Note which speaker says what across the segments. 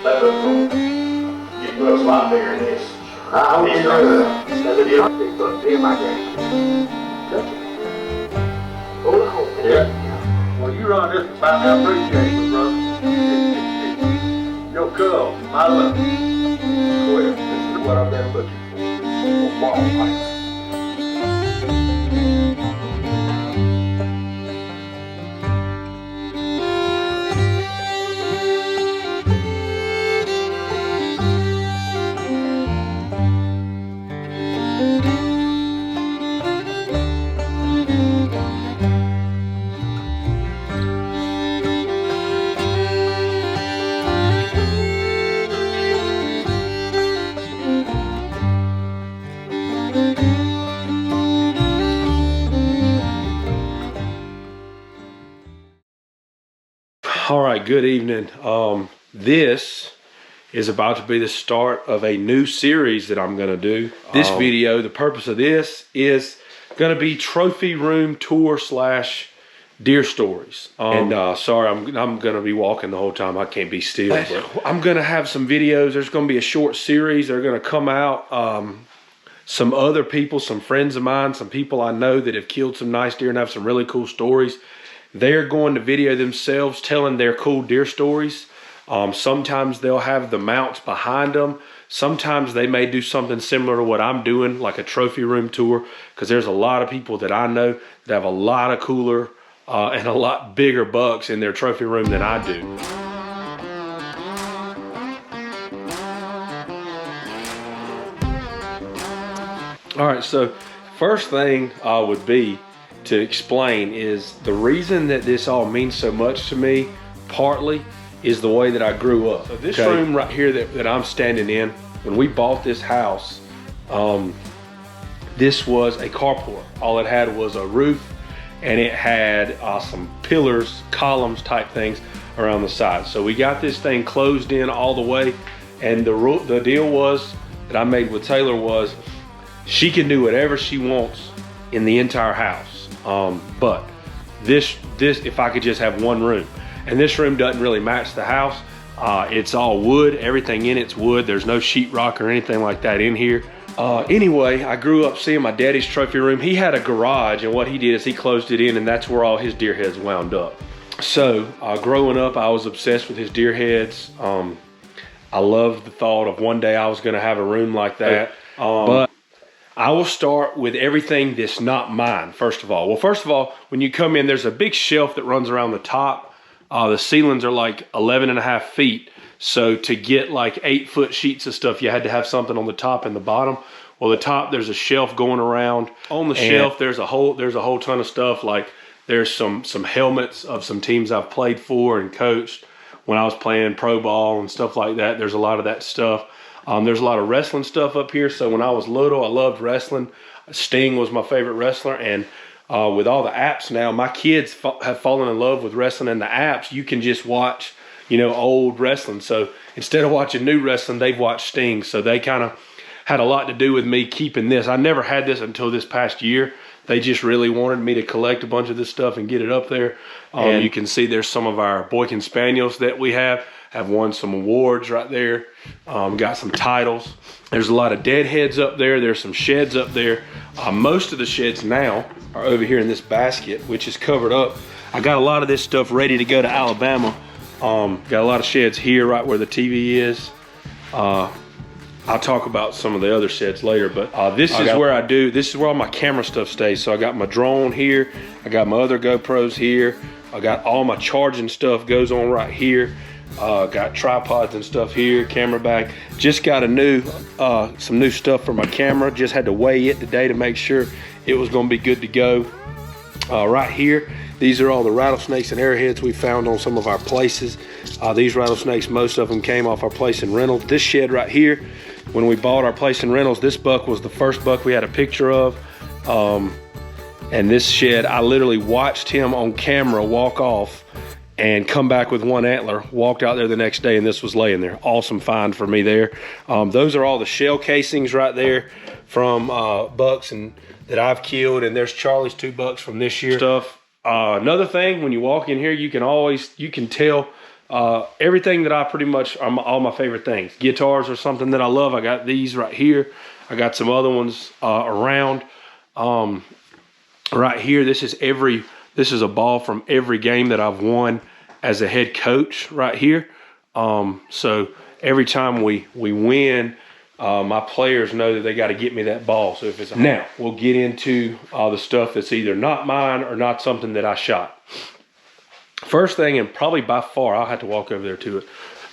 Speaker 1: That looks a lot bigger than this.
Speaker 2: I want to know that. But me and my daddy. Hold on.
Speaker 1: Yeah. Well, you run this about now. Appreciate it, brother. Your cub, my love. Well, this is what I've been looking for. Wall pipes.
Speaker 3: All right, good evening. This is about to be the start of a new series that I'm going to do. This video, the purpose of this is going to be trophy room tour / deer stories. Sorry, I'm going to be walking the whole time. I can't be still. But I'm going to have some videos. There's going to be a short series. They're going to come out. Some other people, some friends of mine, some people I know that have killed some nice deer and have some really cool stories. They're going to video themselves telling their cool deer stories. Sometimes they'll have the mounts behind them. Sometimes they may do something similar to what I'm doing, like a trophy room tour, because there's a lot of people that I know that have a lot of cooler and a lot bigger bucks in their trophy room than I do. All right, so first thing would be to explain is the reason that this all means so much to me, partly, is the way that I grew up. So this room right here that I'm standing in, when we bought this house, this was a carport. All it had was a roof, and it had some pillars, columns type things around the side. So we got this thing closed in all the way, and the deal was that I made with Taylor was she can do whatever she wants in the entire house. But this if I could just have one room, and this room doesn't really match the house. It's all wood, everything in it's wood. There's no sheetrock or anything like that in here. Anyway, I grew up seeing my daddy's trophy room. He had a garage, and what he did is he closed it in, and that's where all his deer heads wound up. So growing up, I was obsessed with his deer heads. I loved the thought of one day I was gonna have a room like that. But I will start with everything that's not mine, first of all. Well, first of all, when you come in, there's a big shelf that runs around the top. The ceilings are like 11.5 feet. So to get like 8-foot sheets of stuff, you had to have something on the top and the bottom. Well, the top, there's a shelf going around. On the shelf, there's a whole ton of stuff. Like there's some helmets of some teams I've played for and coached when I was playing pro ball and stuff like that. There's a lot of that stuff. There's a lot of wrestling stuff up here. So when I was little, I loved wrestling. Sting was my favorite wrestler. And with all the apps now, my kids have fallen in love with wrestling, and the apps, you can just watch, old wrestling. So instead of watching new wrestling, they've watched Sting. So they kind of had a lot to do with me keeping this. I never had this until this past year. They just really wanted me to collect a bunch of this stuff and get it up there. And you can see there's some of our Boykin Spaniels that we have won some awards right there. Got some titles. There's a lot of deadheads up there. There's some sheds up there. Most of the sheds now are over here in this basket, which is covered up. I got a lot of this stuff ready to go to Alabama. Got a lot of sheds here right where the TV is. I'll talk about some of the other sheds later, but this is where all my camera stuff stays. So I got my drone here. I got my other GoPros here. I got all my charging stuff goes on right here. Got tripods and stuff here, camera bag. Just got some new stuff for my camera. Just had to weigh it today to make sure it was gonna be good to go. Right here, these are all the rattlesnakes and arrowheads we found on some of our places. These rattlesnakes, most of them came off our place in Reynolds. This shed right here, when we bought our place in Reynolds, this buck was the first buck we had a picture of. And this shed, I literally watched him on camera walk off and come back with one antler, walked out there the next day, and this was laying there. Awesome find for me there. Those are all the shell casings right there from bucks and that I've killed, and there's Charlie's 2 bucks from this year stuff. Another thing, when you walk in here, you can tell everything that I pretty much are all my favorite things. Guitars are something that I love. I got these right here. I got some other ones around. Right here, this is a ball from every game that I've won as a head coach right here. So every time we win, my players know that they got to get me that ball. So if it's now, we'll get into the stuff that's either not mine or not something that I shot. First thing, and probably by far, I'll have to walk over there to it.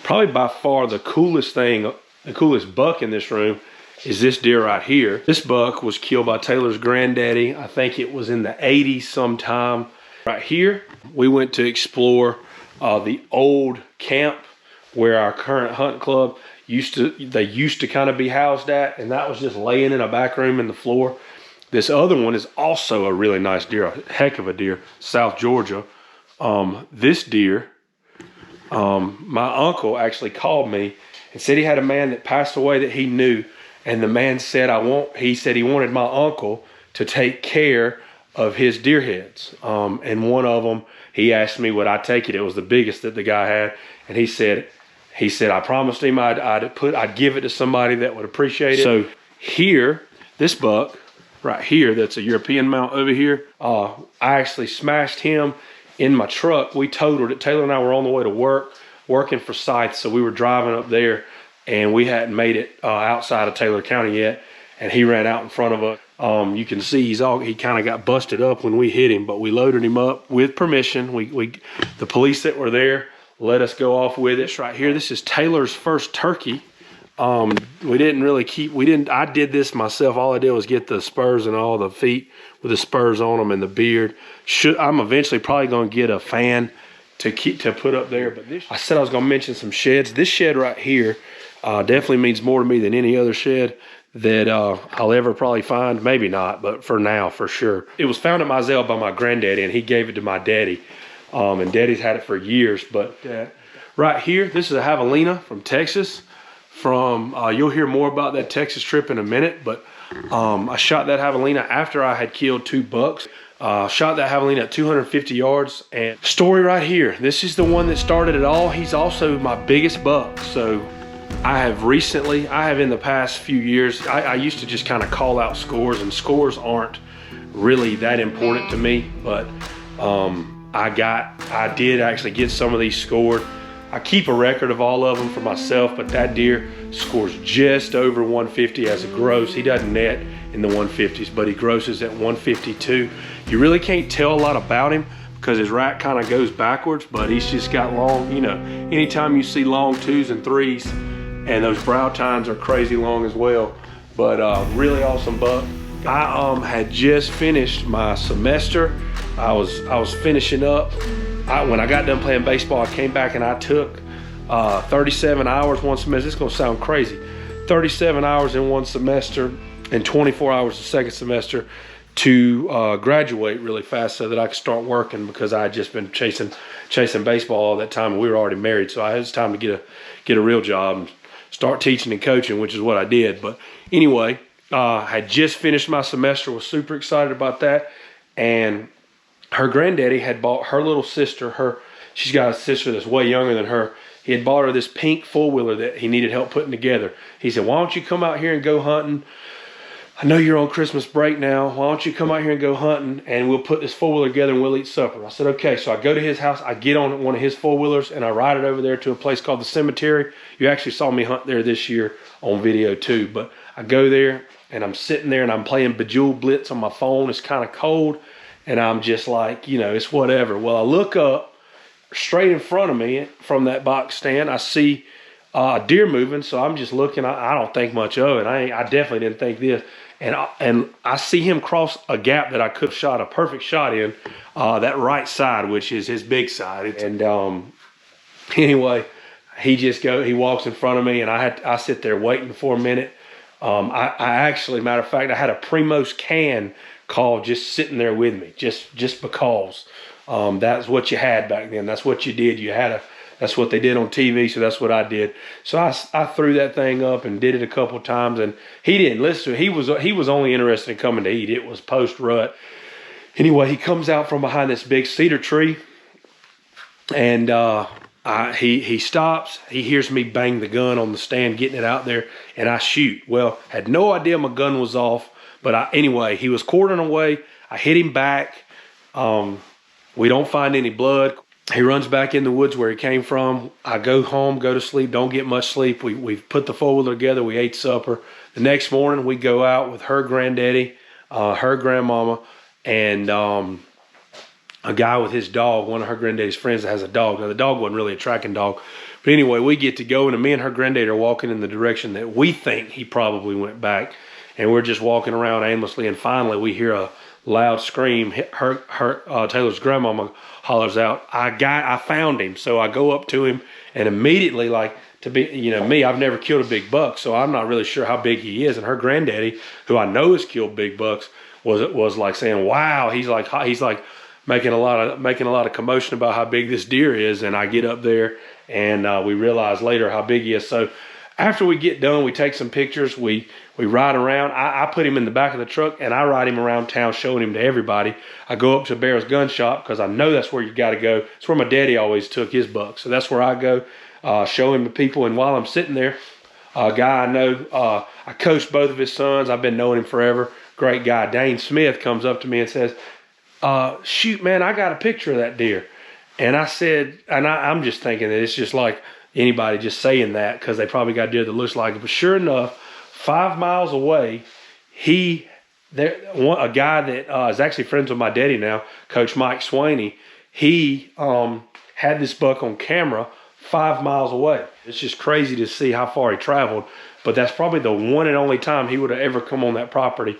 Speaker 3: Probably by far the coolest thing, the coolest buck in this room is this deer right here. This buck was killed by Taylor's granddaddy. I think it was in the 80s sometime. Right here, we went to explore the old camp where our current hunt club used to kind of be housed at, and that was just laying in a back room in the floor. This other one is also a really nice deer, a heck of a deer, South Georgia. This deer, my uncle actually called me and said he had a man that passed away that he knew, and the man said he said he wanted my uncle to take care of his deer heads. And one of them, he asked me would I take it. It was the biggest that the guy had, and he said I promised him I'd give it to somebody that would appreciate it. So here, this buck right here, that's a European mount over here, I actually smashed him in my truck. We totaled it. Taylor and I were on the way to work, working for Scythe, so we were driving up there, and we hadn't made it outside of Taylor County yet, and he ran out in front of us. You can see he kind of got busted up when we hit him, but we loaded him up with permission. The police that were there let us go off with it. Right here, this is Taylor's first turkey. I did this myself. All I did was get the spurs and all the feet with the spurs on them and the beard. I'm eventually probably going to get a fan to put up there. But I said I was going to mention some sheds. This shed right here definitely means more to me than any other shed that I'll ever probably find. Maybe not, but for now, for sure. It was found at Mizell by my granddaddy, and he gave it to my daddy. And daddy's had it for years. But right here, this is a javelina from Texas. You'll hear more about that Texas trip in a minute, but I shot that javelina after I had killed 2 bucks. Shot that javelina at 250 yards. And story right here, this is the one that started it all. He's also my biggest buck. So I have in the past few years, I used to just kind of call out scores, and scores aren't really that important to me, but I did actually get some of these scored. I keep a record of all of them for myself, but that deer scores just over 150 as a gross. He doesn't net in the 150s, but he grosses at 152. You really can't tell a lot about him because his rack kind of goes backwards, but he's just got long, anytime you see long 2s and 3s, and those brow tines are crazy long as well. But really awesome buck. I had just finished my semester. I was finishing up. When I got done playing baseball, I came back and I took 37 hours one semester. It's gonna sound crazy. 37 hours in one semester and 24 hours the second semester to graduate really fast so that I could start working, because I had just been chasing baseball all that time, and we were already married. So it was time to get a real job and start teaching and coaching, which is what I did. But anyway, I had just finished my semester, was super excited about that. And her granddaddy had bought her little sister, she's got a sister that's way younger than her. He had bought her this pink 4-wheeler that he needed help putting together. He said, why don't you come out here and go hunting? I know you're on Christmas break now. Why don't you come out here and go hunting, and we'll put this 4-wheeler together and we'll eat supper. I said, okay. So I go to his house, I get on one of his 4-wheelers, and I ride it over there to a place called the Cemetery. You actually saw me hunt there this year on video too. But I go there, and I'm sitting there, and I'm playing Bejeweled Blitz on my phone. It's kind of cold. And I'm just like, it's whatever. Well, I look up straight in front of me from that box stand. I see a deer moving, so I'm just looking. I don't think much of it. I definitely didn't think this. And I see him cross a gap that I could have shot a perfect shot in, that right side, which is his big side. And anyway, he walks in front of me, and I sit there waiting for a minute. I actually, matter of fact, I had a Primos can call just sitting there with me, just because that's what you had back then. That's what you did. That's what they did on TV, so that's what I did. So I threw that thing up and did it a couple times, and he didn't listen to it. He was only interested in coming to eat. It was post rut. Anyway, he comes out from behind this big cedar tree, and He stops. He hears me bang the gun on the stand, getting it out there, and I shoot. Well, had no idea my gun was off, but anyway, he was quartering away. I hit him back. We don't find any blood. He runs back in the woods where he came from. I go home, go to sleep, don't get much sleep. We put the four-wheeler together. We ate supper. The next morning, we go out with her granddaddy, her grandmama, and a guy with his dog, one of her granddaddy's friends that has a dog. Now, the dog wasn't really a tracking dog. But anyway, we get to go, and me and her granddaddy are walking in the direction that we think he probably went back. And we're just walking around aimlessly, and finally we hear a loud scream. Taylor's grandmama hollers out, I found him. So I go up to him, and immediately, like, to be, you know, me, I've never killed a big buck, so I'm not really sure how big he is. And her granddaddy, who I know has killed big bucks, was like saying, wow, he's like making a lot of commotion about how big this deer is. And I get up there, and we realize later how big he is. So after we get done, we take some pictures. We ride around. I put him in the back of the truck, and I ride him around town showing him to everybody. I go up to Barrow's gun shop because I know that's where you got to go. It's where my daddy always took his bucks. So that's where I go, show him to people. And while I'm sitting there, a guy I know, I coached both of his sons. I've been knowing him forever. Great guy. Dane Smith comes up to me and says, shoot, man, I got a picture of that deer. And I said, and I'm just thinking that it's just like anybody just saying that because they probably got a deer that looks like it. But sure enough, 5 miles away, a guy that is actually friends with my daddy now, Coach Mike Swaney, he had this buck on camera 5 miles away. It's just crazy to see how far he traveled. But that's probably the one and only time he would have ever come on that property.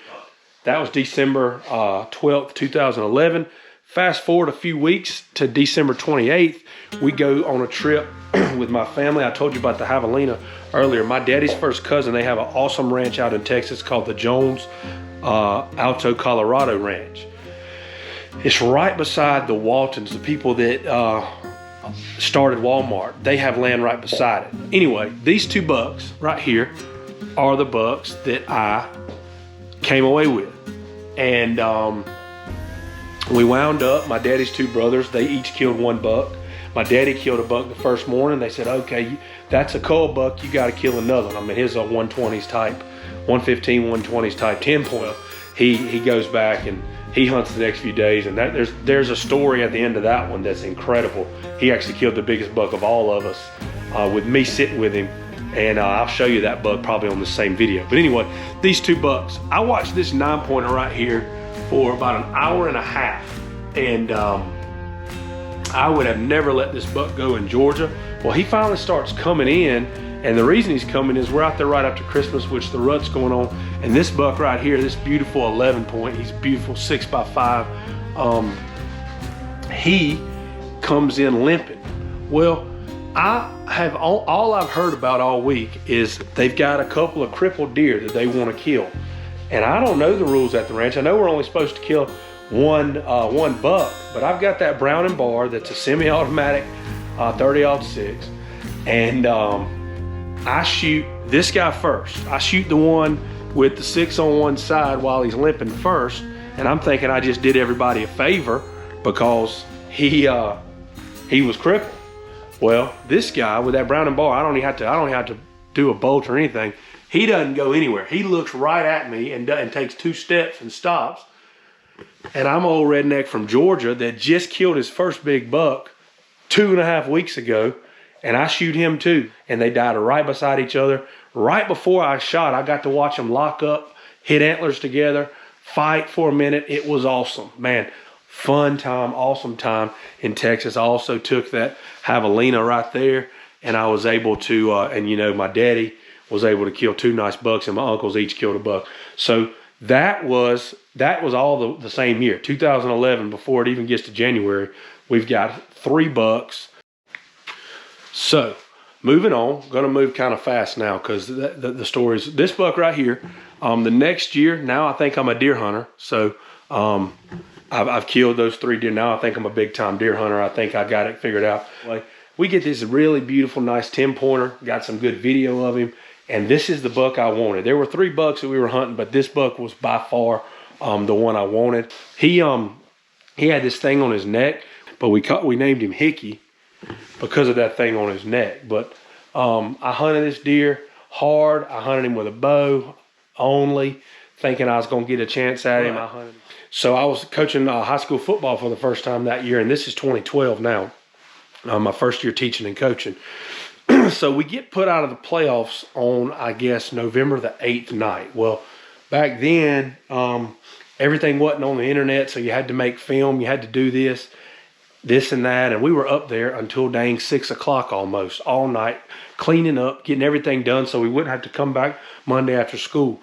Speaker 3: That was December 12th, 2011. Fast forward a few weeks to December 28th, we go on a trip with my family. I told you about the Javelina earlier. My daddy's first cousin, they have an awesome ranch out in Texas called the Jones Alto Colorado Ranch. It's right beside the Waltons, the people that started Walmart. They have land right beside it. Anyway, these two bucks right here are the bucks that I came away with. And we wound up, my daddy's two brothers, they each killed one buck. My daddy killed a buck the first morning. They said, okay, that's a cull buck, you got to kill another one. I mean, his 120s type, 115, 120s type 10 point. He goes back and he hunts the next few days, and there's a story at the end of that one that's incredible. He actually killed the biggest buck of all of us with me sitting with him, and I'll show you that buck probably on the same video. But anyway, these two bucks, I watched this 9-pointer right here for about an hour and a half, and I would have never let this buck go in Georgia. Well, he finally starts coming in, and the reason he's coming is we're out there right after Christmas, which the rut's going on, and this buck right here, this beautiful 11-point, he's beautiful 6x5, he comes in limping. Well, I have all I've heard about all week is they've got a couple of crippled deer that they want to kill, and I don't know the rules at the ranch. I know we're only supposed to kill one buck, but I've got that Brown & Bar that's a semi-automatic 30-06, and I shoot this guy first. I shoot the one with the 6 on one side while he's limping first, and I'm thinking I just did everybody a favor because he was crippled. Well, this guy with that Brown & Bar, I don't even have to do a bolt or anything. He doesn't go anywhere. He looks right at me and takes 2 steps and stops. And I'm an old redneck from Georgia that just killed his first big buck 2.5 weeks ago, and I shoot him too. And they died right beside each other. Right before I shot, I got to watch them lock up, hit antlers together, fight for a minute. It was awesome, man. Fun time, awesome time in Texas. I also took that Javelina right there, and I was able to, and you know, my daddy was able to kill 2 nice bucks, and my uncles each killed a buck. So that was all the same year, 2011. Before it even gets to January, we've got 3 bucks. So moving on, going to move kind of fast now because the stories. This buck right here, the next year, now I think I'm a deer hunter. So I've killed those 3 deer. Now I think I'm a big time deer hunter. I think I got it figured out. Like, we get this really beautiful, nice 10-pointer. Got some good video of him. And this is the buck I wanted. There were 3 bucks that we were hunting, but this buck was by far the one I wanted. He had this thing on his neck, but we named him Hickey. because of that thing on his neck. But I hunted this deer hard. I hunted him with a bow only, thinking I was going to get a chance at him. I hunted him. So I was coaching high school football for the first time that year, and this is 2012 now, my first year teaching and coaching. So we get put out of the playoffs on, I guess, November the 8th night. Well, back then, everything wasn't on the internet, so you had to make film, you had to do this and that, and we were up there until dang 6 o'clock almost, all night, cleaning up, getting everything done so we wouldn't have to come back Monday after school.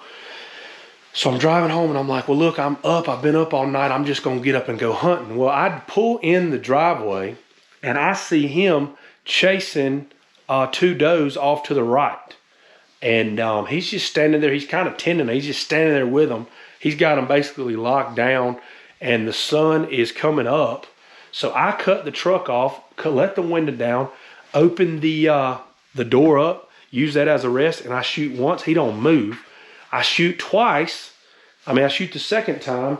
Speaker 3: So I'm driving home and I'm like, well, look, I'm up, I've been up all night, I'm just gonna get up and go hunting. Well, I'd pull in the driveway and I see him chasing 2 does off to the right. And he's just standing there, he's kind of tending, he's just standing there with them. He's got them basically locked down and the sun is coming up. So I cut the truck off, let the window down, open the door up, use that as a rest, and I shoot once, he don't move. I shoot twice, I shoot the second time,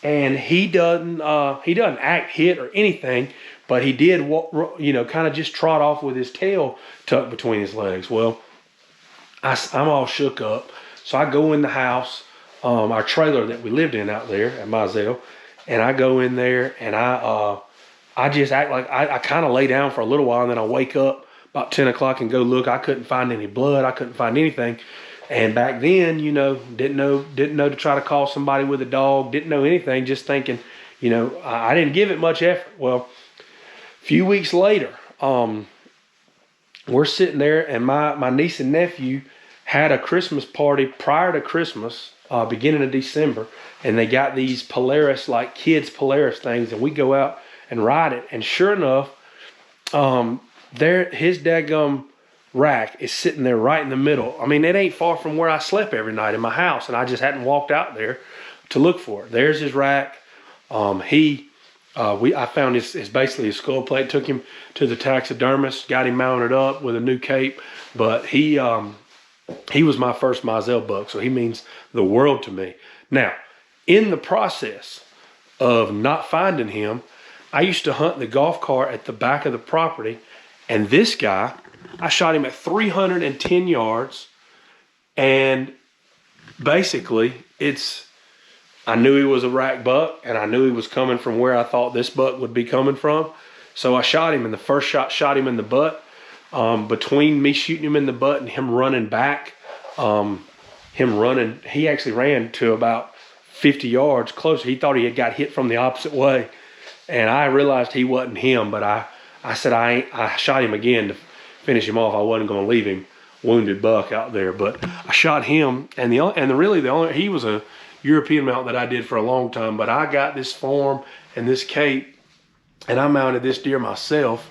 Speaker 3: and he doesn't act hit or anything, but he did, kind of just trot off with his tail tucked between his legs. Well, I'm all shook up. So I go in the house, our trailer that we lived in out there at Mizell, and I go in there and I just act like I kind of lay down for a little while, and then I wake up about 10 o'clock and go look. I couldn't find any blood. I couldn't find anything. And back then, didn't know to try to call somebody with a dog, didn't know anything, just thinking, I didn't give it much effort. Well, a few weeks later, we're sitting there and my niece and nephew had a Christmas party prior to Christmas, beginning of December, and they got these Polaris, like kids Polaris things, and we go out and ride it. And sure enough, his daggum rack is sitting there right in the middle. It ain't far from where I slept every night in my house, and I just hadn't walked out there to look for it. There's his rack. I found his basically his skull plate, took him to the taxidermist, got him mounted up with a new cape, but he was my first Mizell buck, so he means the world to me. Now, in the process of not finding him, I used to hunt the golf cart at the back of the property, and this guy, I shot him at 310 yards, and basically I knew he was a rack buck, and I knew he was coming from where I thought this buck would be coming from. So I shot him, and the first shot him in the butt. Between me shooting him in the butt and him running back, he actually ran to about 50 yards closer. He thought he had got hit from the opposite way, and I realized he wasn't him, but I said I shot him again to finish him off. I wasn't going to leave him wounded buck out there, but I shot him, and he was a European mount that I did for a long time, but I got this form and this cape, and I mounted this deer myself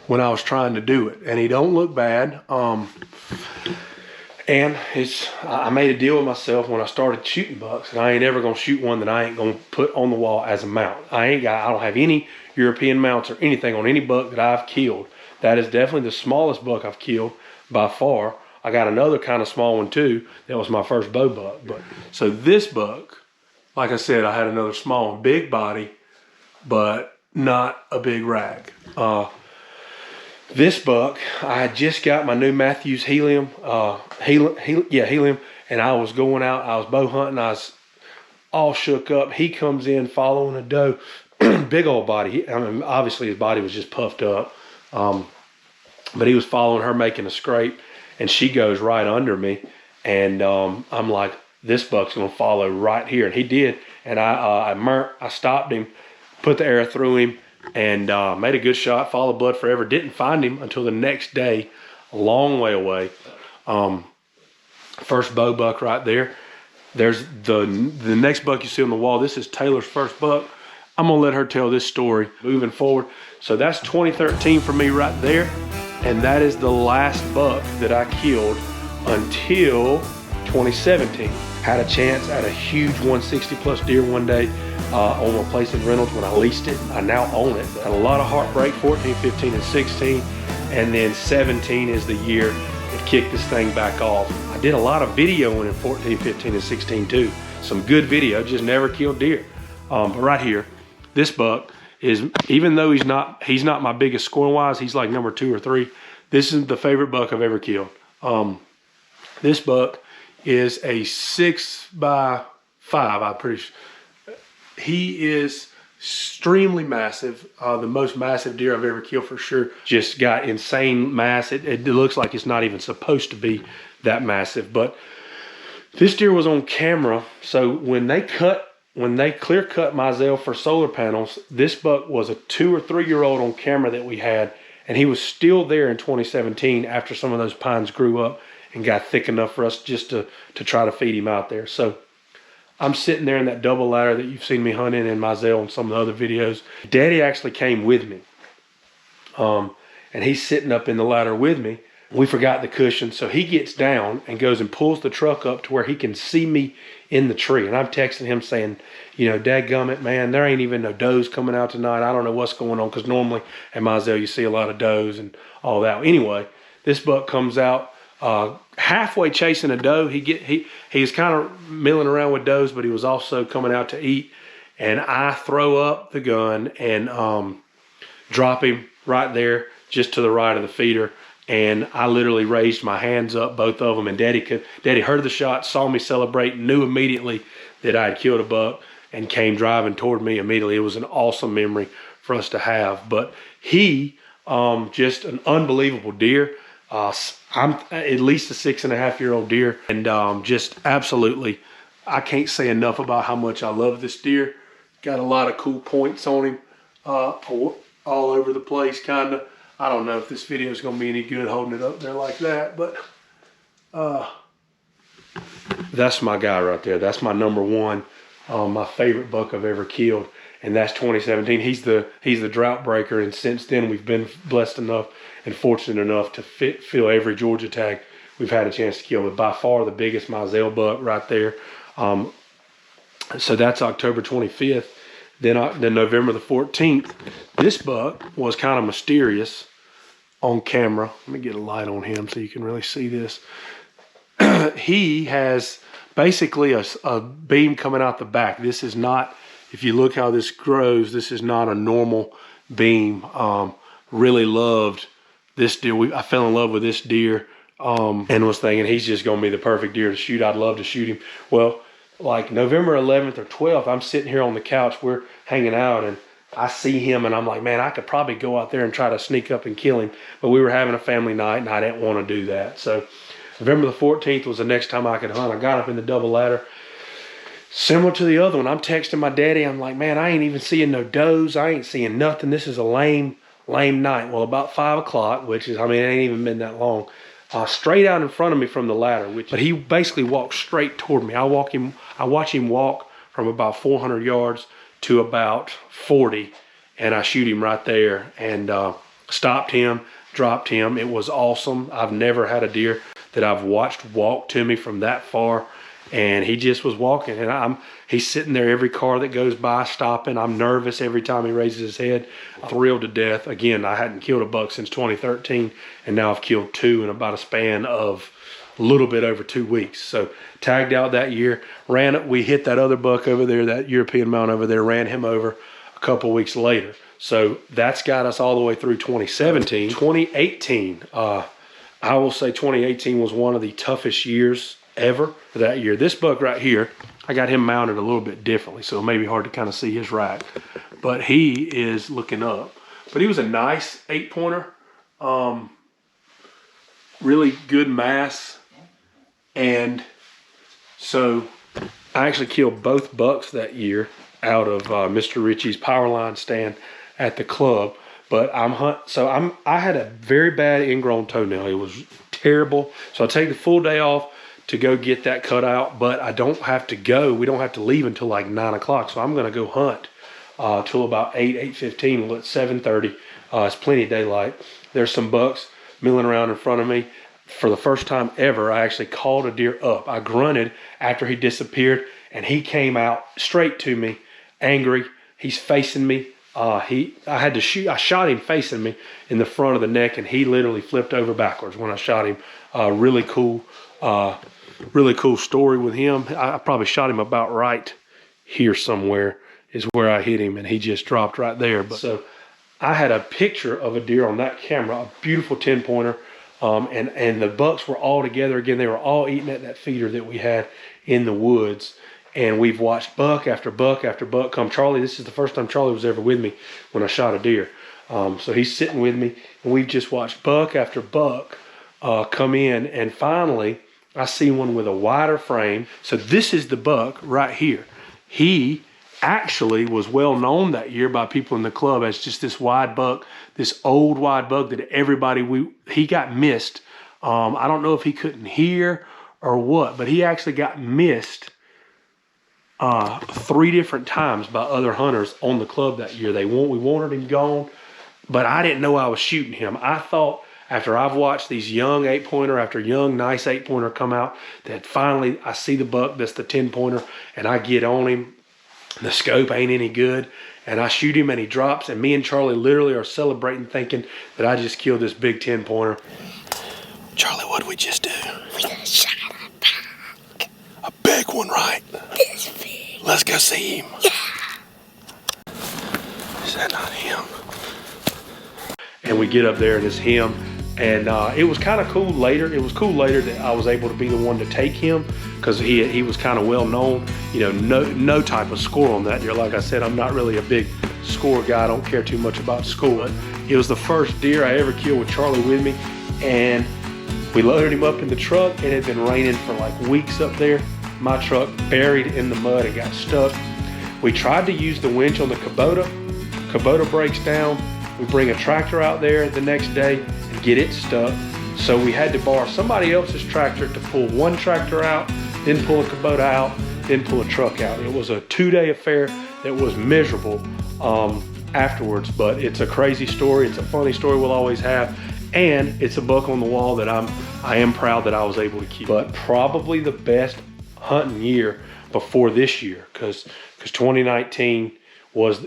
Speaker 3: when I was trying to do it, and he don't look bad. And I made a deal with myself when I started shooting bucks, and I ain't ever gonna shoot one that I ain't gonna put on the wall as a mount. I don't have any European mounts or anything on any buck that I've killed. That is definitely the smallest buck I've killed by far. I got another kind of small one too. That was my first bow buck. So this buck, like I said, I had another small one, big body, but not a big rack. This buck, I had just got my new Mathews Helium, Helium, and I was going out, I was bow hunting, I was all shook up. He comes in following a doe, big old body. Obviously his body was just puffed up, but he was following her making a scrape, and she goes right under me, and I'm like, this buck's gonna follow right here, and he did, and I stopped him, put the arrow through him, and made a good shot, followed blood forever. Didn't find him until the next day, a long way away. First bow buck right there. There's the next buck you see on the wall. This is Taylor's first buck. I'm gonna let her tell this story moving forward. So that's 2013 for me right there, and that is the last buck that I killed until 2017. Had a chance at a huge 160 plus deer one day on a place in Reynolds when I leased it. I now own it. Had a lot of heartbreak, 14, 15, and 16. And then 17 is the year it kicked this thing back off. I did a lot of videoing in 14, 15, and 16 too. Some good video, just never killed deer. But right here, this buck is, even though he's not my biggest scoring wise, he's like number 2 or 3. This is the favorite buck I've ever killed. This buck is a 6x5. I'm pretty sure. He is extremely massive. The most massive deer I've ever killed for sure. Just got insane mass. It looks like it's not even supposed to be that massive. But this deer was on camera. So when they clear cut Mizell for solar panels, this buck was a 2 or 3 year old on camera that we had. And he was still there in 2017 after some of those pines grew up and got thick enough for us just to try to feed him out there. So I'm sitting there in that double ladder that you've seen me hunting in Mizell and some of the other videos. Daddy actually came with me. And he's sitting up in the ladder with me. We forgot the cushion, so he gets down and goes and pulls the truck up to where he can see me in the tree. And I'm texting him saying, you know, dadgummit, man, there ain't even no does coming out tonight. I don't know what's going on, because normally at Mizell you see a lot of does and all that. Anyway, this buck comes out halfway chasing a doe. He's kind of milling around with does, but he was also coming out to eat. And I throw up the gun and drop him right there just to the right of the feeder. And I literally raised my hands up, both of them, and Daddy heard the shot, saw me celebrate, knew immediately that I had killed a buck, and came driving toward me immediately. It was an awesome memory for us to have. But he, just an unbelievable deer. I'm at least a 6.5-year-old deer, and just absolutely, I can't say enough about how much I love this deer. Got a lot of cool points on him, all over the place, kind of. I don't know if this video is going to be any good holding it up there like that, but that's my guy right there. That's my number 1, my favorite buck I've ever killed, and that's 2017. He's the drought breaker, and since then we've been blessed enough and fortunate enough to fill every Georgia tag we've had a chance to kill. But by far the biggest Mizell buck right there. So that's October 25th. Then November the 14th, this buck was kind of mysterious on camera. Let me get a light on him so you can really see this. He has basically a beam coming out the back. This is not, if you look how this grows, this is not a normal beam. Really loved this deer. I fell in love with this deer and was thinking he's just going to be the perfect deer to shoot. I'd love to shoot him. Well, like November 11th or 12th, I'm sitting here on the couch, we're hanging out, and I see him, and I'm like, man, I could probably go out there and try to sneak up and kill him. But we were having a family night, and I didn't want to do that. So November the 14th was the next time I could hunt. I got up in the double ladder. Similar to the other one, I'm texting my daddy. I'm like, man, I ain't even seeing no does. I ain't seeing nothing. This is a lame night. Well, about 5 o'clock, which is, I mean, it ain't even been that long. Straight out in front of me from the ladder, but he basically walked straight toward me. I watch him walk from about 400 yards to about 40, and I shoot him right there, and stopped him, dropped him. It was awesome. I've never had a deer that I've watched walk to me from that far, and he just was walking, and he's sitting there every car that goes by stopping. I'm nervous every time he raises his head. I'm thrilled to death. Again, I hadn't killed a buck since 2013, and now I've killed 2 in about a span of a little bit over 2 weeks. So tagged out that year, we hit that other buck over there, that European mount over there, ran him over a couple weeks later. So that's got us all the way through 2017. 2018, I will say 2018 was one of the toughest years ever for that year. This buck right here, I got him mounted a little bit differently, so it may be hard to kind of see his rack, but he is looking up. But he was a nice 8-pointer, really good mass, and so I actually killed both bucks that year out of Mr. Ritchie's Powerline stand at the club. But I had a very bad ingrown toenail. It was terrible. So I take the full day off to go get that cut out, but I don't have to go. We don't have to leave until like 9 o'clock. So I'm gonna go hunt till about 8:15. Well, it's 7:30. It's plenty of daylight. There's some bucks milling around in front of me. For the first time ever, I actually called a deer up. I grunted after he disappeared, and he came out straight to me, angry. He's facing me. I had to shoot. I shot him facing me in the front of the neck, and he literally flipped over backwards when I shot him. Really cool story with him. I probably shot him about right here somewhere, is where I hit him, and he just dropped right there. But so I had a picture of a deer on that camera, a beautiful 10-pointer, and the bucks were all together again. They were all eating at that feeder that we had in the woods, and we've watched buck after buck after buck come. Charlie, this is the first time Charlie was ever with me when I shot a deer. So he's sitting with me, and we've just watched buck after buck come in, and finally I see one with a wider frame. So this is the buck right here. He actually was well known that year by people in the club as just this wide buck, this old wide buck that he got missed. I don't know if he couldn't hear or what, but he actually got missed 3 different times by other hunters on the club that year. We wanted him gone, but I didn't know I was shooting him. I thought, after I've watched these young 8-pointer after young nice 8-pointer come out, that finally I see the buck that's the 10-pointer, and I get on him. The scope ain't any good, and I shoot him and he drops, and me and Charlie literally are celebrating, thinking that I just killed this big 10-pointer. Charlie, what'd we just do?
Speaker 4: We just shot a buck.
Speaker 3: A big one, right?
Speaker 4: This big.
Speaker 3: Let's go see him.
Speaker 4: Yeah.
Speaker 3: Is that not him? And we get up there and it's him. And it was kind of cool later. It was cool later that I was able to be the one to take him, because he was kind of well known. You know, no type of score on that deer. Like I said, I'm not really a big score guy. I don't care too much about score. It was the first deer I ever killed with Charlie with me, and we loaded him up in the truck. It had been raining for like weeks up there. My truck buried in the mud and got stuck. We tried to use the winch on the Kubota. Kubota breaks down. We bring a tractor out there the next day and get it stuck. So we had to borrow somebody else's tractor to pull one tractor out, then pull a Kubota out, then pull a truck out. It was a 2-day affair that was miserable afterwards, but it's a crazy story. It's a funny story we'll always have, and it's a buck on the wall that I am proud that I was able to keep. But probably the best hunting year before this year, because 2019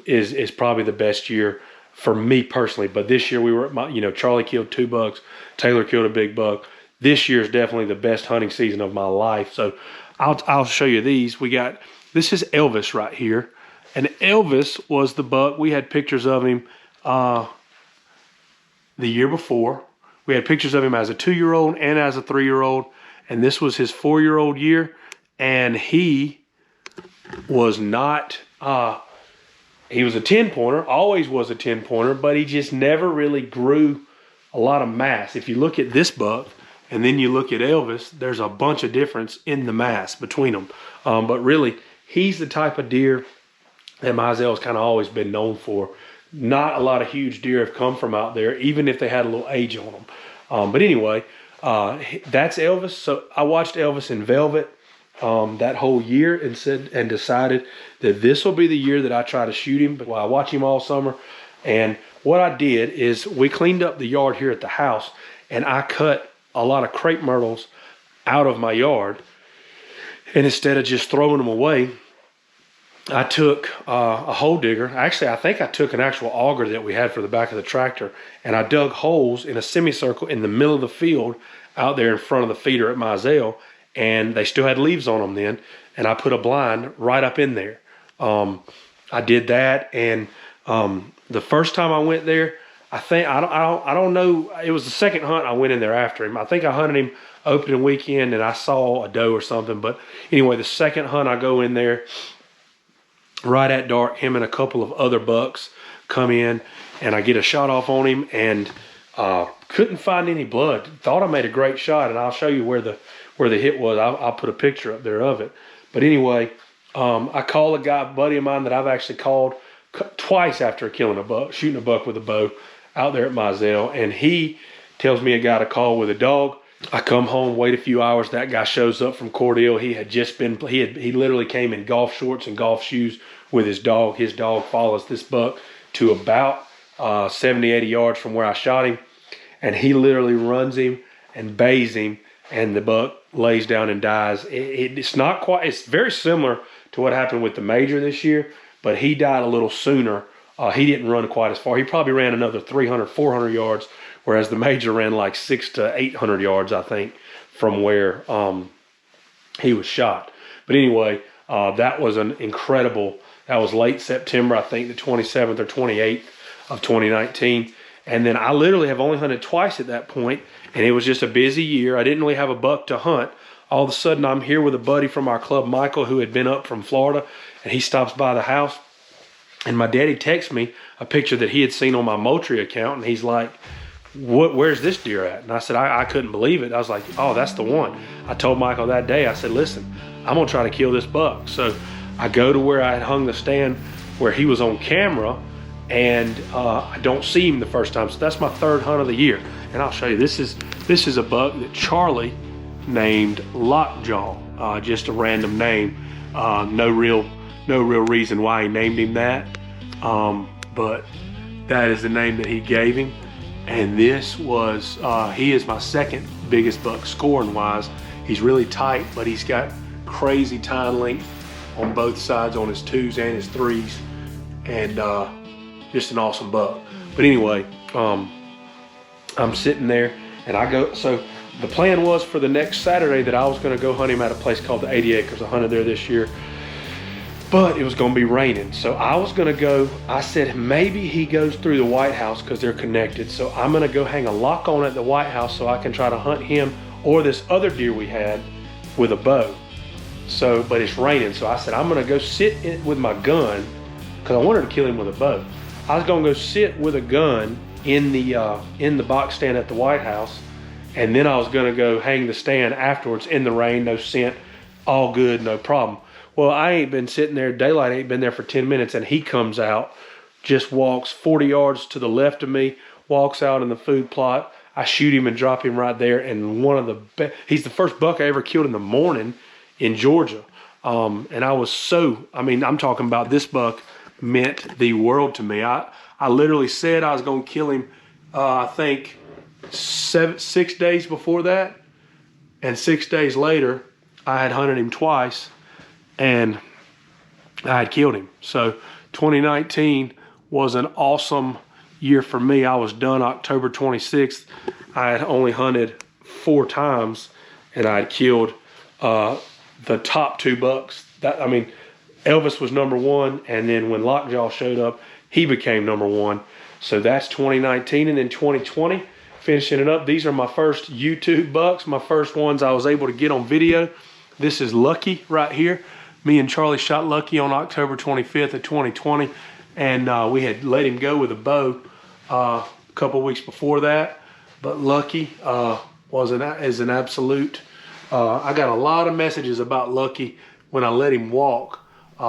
Speaker 3: is probably the best year for me personally. But this year we were at Charlie killed 2 bucks, Taylor killed a big buck. This year is definitely the best hunting season of my life. So I'll show you these. This is Elvis right here, and Elvis was the buck. We had pictures of him the year before. We had pictures of him as a 2-year-old and as a 3-year-old, and this was his 4-year-old year, and he was not he was a 10-pointer, always was a 10-pointer, but he just never really grew a lot of mass. If you look at this buck and then you look at Elvis, there's a bunch of difference in the mass between them. But really, he's the type of deer that Mizell's kind of always been known for. Not a lot of huge deer have come from out there, even if they had a little age on them. But anyway, that's Elvis. So I watched Elvis in Velvet that whole year and decided that this will be the year that I try to shoot him. But I watch him all summer, and what I did is we cleaned up the yard here at the house, and I cut a lot of crepe myrtles out of my yard, and instead of just throwing them away, I took a hole digger. Actually, I think I took an actual auger that we had for the back of the tractor, and I dug holes in a semicircle in the middle of the field out there in front of the feeder at Mizell, and they still had leaves on them then, and I put a blind right up in there. I did that, and the first time I went there, I don't know, it was the second hunt I went in there after him. I think I hunted him opening weekend and I saw a doe or something, but anyway, the second hunt I go in there right at dark, him and a couple of other bucks come in, and I get a shot off on him, and couldn't find any blood. Thought I made a great shot, and I'll show you where the hit was. I'll put a picture up there of it. But anyway, I call a buddy of mine that I've actually called twice after killing a buck, shooting a buck with a bow out there at Mizell, and he tells me a guy to call with a dog. I come home, wait a few hours. That guy shows up from Cordell. He had just been, he literally came in golf shorts and golf shoes with his dog. His dog follows this buck to about 70, 80 yards from where I shot him, and he literally runs him and bays him, and the buck lays down and dies. It's not quite, it's very similar to what happened with the Major this year, but he died a little sooner. He didn't run quite as far. He probably ran another 300, 400 yards, whereas the Major ran like 600 to 800 yards, I think, from where he was shot. But anyway, that was an incredible That was late September, I think the 27th or 28th of 2019. And then I literally have only hunted twice at that point, and it was just a busy year. I didn't really have a buck to hunt. All of a sudden, I'm here with a buddy from our club, Michael, who had been up from Florida, and he stops by the house. And my daddy texts me a picture that he had seen on my Moultrie account, and he's like, where's this deer at? And I said, I couldn't believe it. I was like, oh, that's the one. I told Michael that day, I said, listen, I'm gonna try to kill this buck. So I go to where I had hung the stand where he was on camera, and I don't see him the first time. So that's my third hunt of the year. And I'll show you, this is a buck that Charlie named Lockjaw, just a random name. No real reason why he named him that, but that is the name that he gave him. And this was, he is my second biggest buck scoring wise. He's really tight, but he's got crazy tine length on both sides, on his 2s and his 3s, and just an awesome buck. But anyway, I'm sitting there and I go, so the plan was for the next Saturday that I was gonna go hunt him at a place called the 80 Acres. I hunted there this year, but it was gonna be raining. So I was gonna go, I said, maybe he goes through the White House because they're connected. So I'm gonna go hang a lock on at the White House so I can try to hunt him or this other deer we had with a bow. So, but it's raining. So I said, I'm gonna go sit with my gun because I wanted to kill him with a bow. I was gonna go sit with a gun in the box stand at the White House, and then I was gonna go hang the stand afterwards in the rain, no scent, all good, no problem. Well, I ain't been sitting there, daylight ain't been there for 10 minutes, and he comes out, just walks 40 yards to the left of me, walks out in the food plot. I shoot him and drop him right there, and he's the first buck I ever killed in the morning in Georgia. And I was so, I mean, I'm talking about this buck meant the world to me. I literally said I was gonna kill him, I think 6 days before that, and 6 days later, I had hunted him twice, and I had killed him. So 2019 was an awesome year for me. I was done October 26th. I had only hunted 4 times, and I had killed the top 2 bucks. I mean, Elvis was number 1, and then when Lockjaw showed up, he became number 1. So that's 2019, and then 2020, finishing it up. These are my first YouTube bucks, my first ones I was able to get on video. This is Lucky right here. Me and Charlie shot Lucky on October 25th of 2020, and we had let him go with a bow a couple weeks before that. But Lucky is an absolute. I got a lot of messages about Lucky when I let him walk.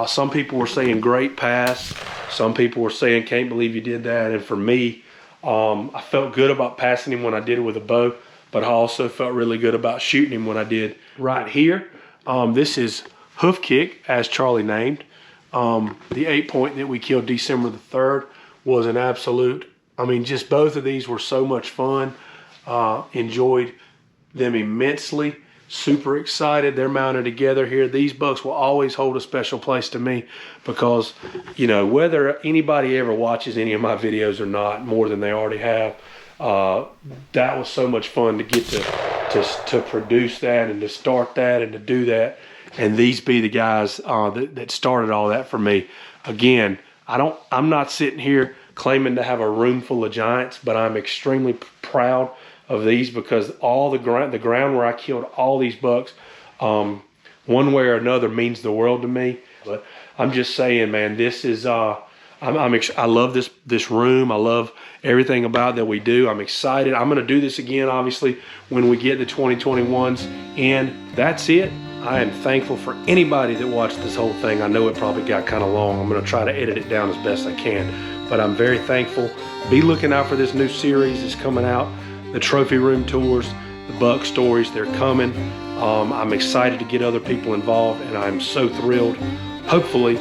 Speaker 3: Some people were saying great pass. Some people were saying can't believe you did that. And for me, I felt good about passing him when I did it with a bow, but I also felt really good about shooting him when I did right here. This is Hoof Kick, as Charlie named. The 8-point that we killed December the 3rd was an absolute, I mean, just both of these were so much fun. Enjoyed them immensely. Super excited. They're mounted together here. These bucks will always hold a special place to me because, you know, whether anybody ever watches any of my videos or not, more than they already have, that was so much fun to get to produce that and to start that and to do that. And these be the guys that started all that for me. Again, I'm not sitting here claiming to have a room full of giants, but I'm extremely proud of these because all the ground where I killed all these bucks, one way or another means the world to me. But I'm just saying, man, this is I love this room. I love everything about that we do. I'm excited. I'm going to do this again, obviously, when we get the 2021s. And that's it. I am thankful for anybody that watched this whole thing. I know it probably got kind of long. I'm going to try to edit it down as best I can. But I'm very thankful. Be looking out for this new series that's coming out. The trophy room tours, the buck stories, they're coming. I'm excited to get other people involved, and I'm so thrilled. Hopefully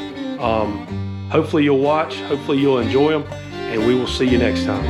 Speaker 3: you'll watch. Hopefully you'll enjoy them, and we will see you next time.